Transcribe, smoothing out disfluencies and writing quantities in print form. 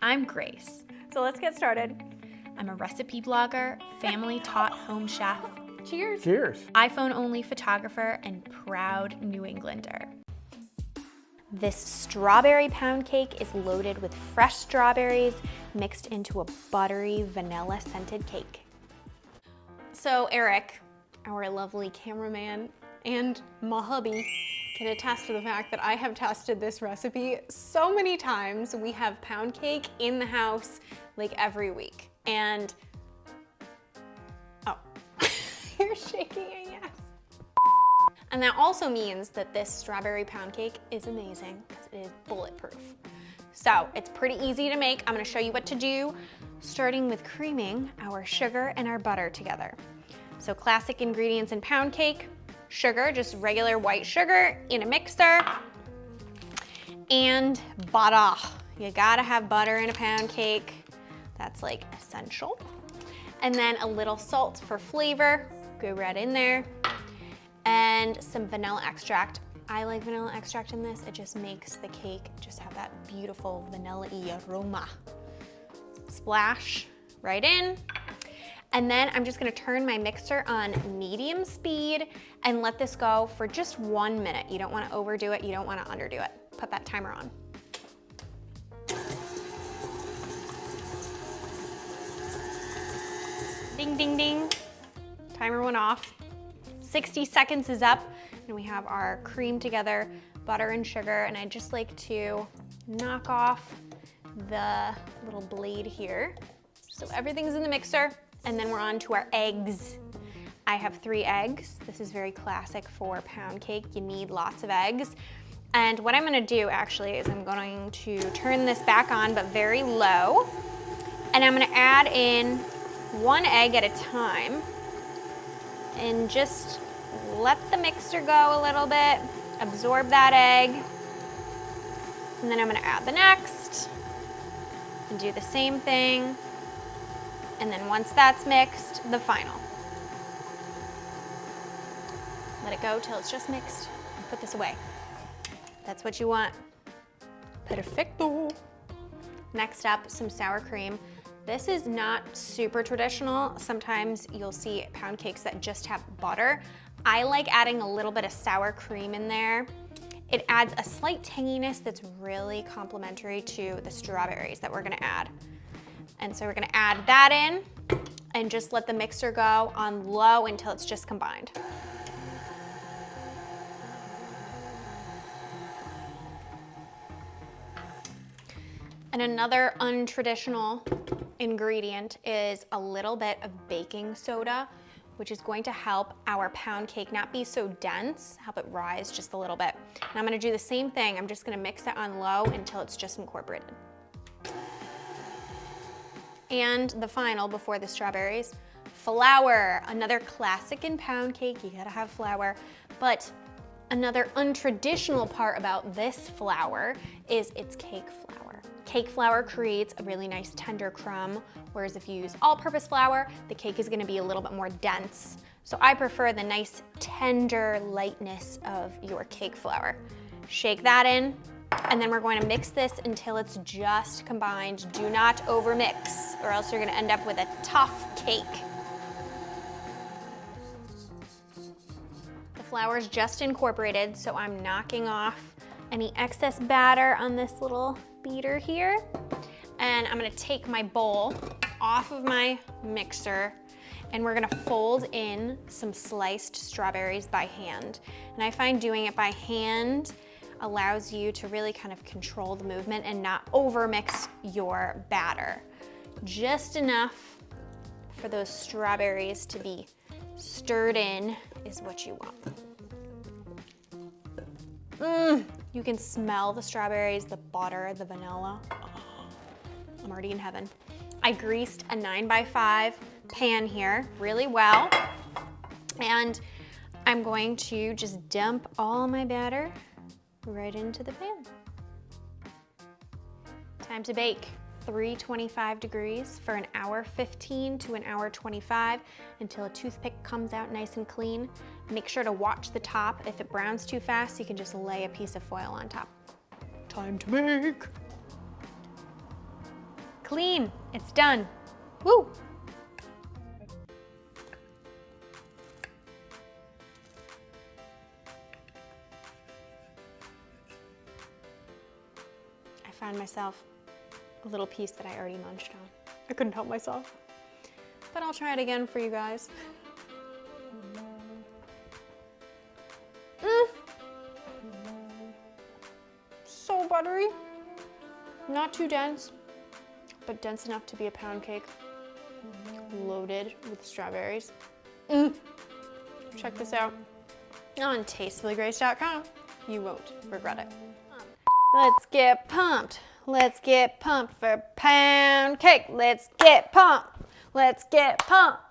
I'm Grace. So let's get started. I'm a recipe blogger, family-taught home chef, Cheers. Cheers. iPhone-only photographer, and proud New Englander. This strawberry pound cake is loaded with fresh strawberries mixed into a buttery vanilla-scented cake. So Eric, our lovely cameraman and my hubby, can attest to the fact that I have tested this recipe so many times. We have pound cake in the house like every week. And, oh, you're shaking a yes. And that also means that this strawberry pound cake is amazing because it is bulletproof. So it's pretty easy to make. I'm gonna show you what to do, starting with creaming our sugar and our butter together. So classic ingredients in pound cake: sugar, just regular white sugar in a mixer, and butter. You gotta have butter in a pound cake. That's like essential. And then a little salt for flavor, go right in there. And some vanilla extract. I like vanilla extract in this. It just makes the cake just have that beautiful vanilla-y aroma. Splash right in. And then I'm just gonna turn my mixer on medium speed and let this go for just 1 minute. You don't wanna overdo it, you don't wanna underdo it. Put that timer on. Ding, ding, ding. Timer went off. 60 seconds is up, and we have our cream together, butter and sugar, and I just like to knock off the little blade here. So everything's in the mixer. And then we're on to our eggs. I have 3 eggs. This is very classic for pound cake. You need lots of eggs. And what I'm gonna do actually is I'm going to turn this back on, but very low. And I'm gonna add in 1 egg at a time and just let the mixer go a little bit, absorb that egg. And then I'm gonna add the next and do the same thing. And then once that's mixed, the final. Let it go till it's just mixed. Put this away. That's what you want. Perfecto. Next up, some sour cream. This is not super traditional. Sometimes you'll see pound cakes that just have butter. I like adding a little bit of sour cream in there. It adds a slight tanginess that's really complementary to the strawberries that we're gonna add. And so we're gonna add that in and just let the mixer go on low until it's just combined. And another untraditional ingredient is a little bit of baking soda, which is going to help our pound cake not be so dense, help it rise just a little bit. And I'm gonna do the same thing. I'm just gonna mix it on low until it's just incorporated. And the final, before the strawberries, flour. Another classic in pound cake, you gotta have flour. But another untraditional part about this flour is it's cake flour. Cake flour creates a really nice tender crumb, whereas if you use all-purpose flour, the cake is gonna be a little bit more dense. So I prefer the nice tender lightness of your cake flour. Shake that in. And then we're going to mix this until it's just combined. Do not overmix, or else you're gonna end up with a tough cake. The flour's just incorporated, so I'm knocking off any excess batter on this little beater here. And I'm gonna take my bowl off of my mixer, and we're gonna fold in some sliced strawberries by hand. And I find doing it by hand allows you to really kind of control the movement and not overmix your batter. Just enough for those strawberries to be stirred in is what you want. You can smell the strawberries, the butter, the vanilla. Oh, I'm already in heaven. I greased a 9x5 pan here really well. And I'm going to just dump all my batter right into the pan. Time to bake. 325 degrees for an hour 15 to an hour 25 until a toothpick comes out nice and clean. Make sure to watch the top. If it browns too fast, you can just lay a piece of foil on top. Time to bake. Clean, it's done. Woo! I found myself a little piece that I already munched on. I couldn't help myself. But I'll try it again for you guys. So buttery. Not too dense, but dense enough to be a pound cake. Loaded with strawberries. Check this out on tastefullygrace.com. You won't regret it. Let's get pumped. Let's get pumped for pound cake. Let's get pumped. Let's get pumped.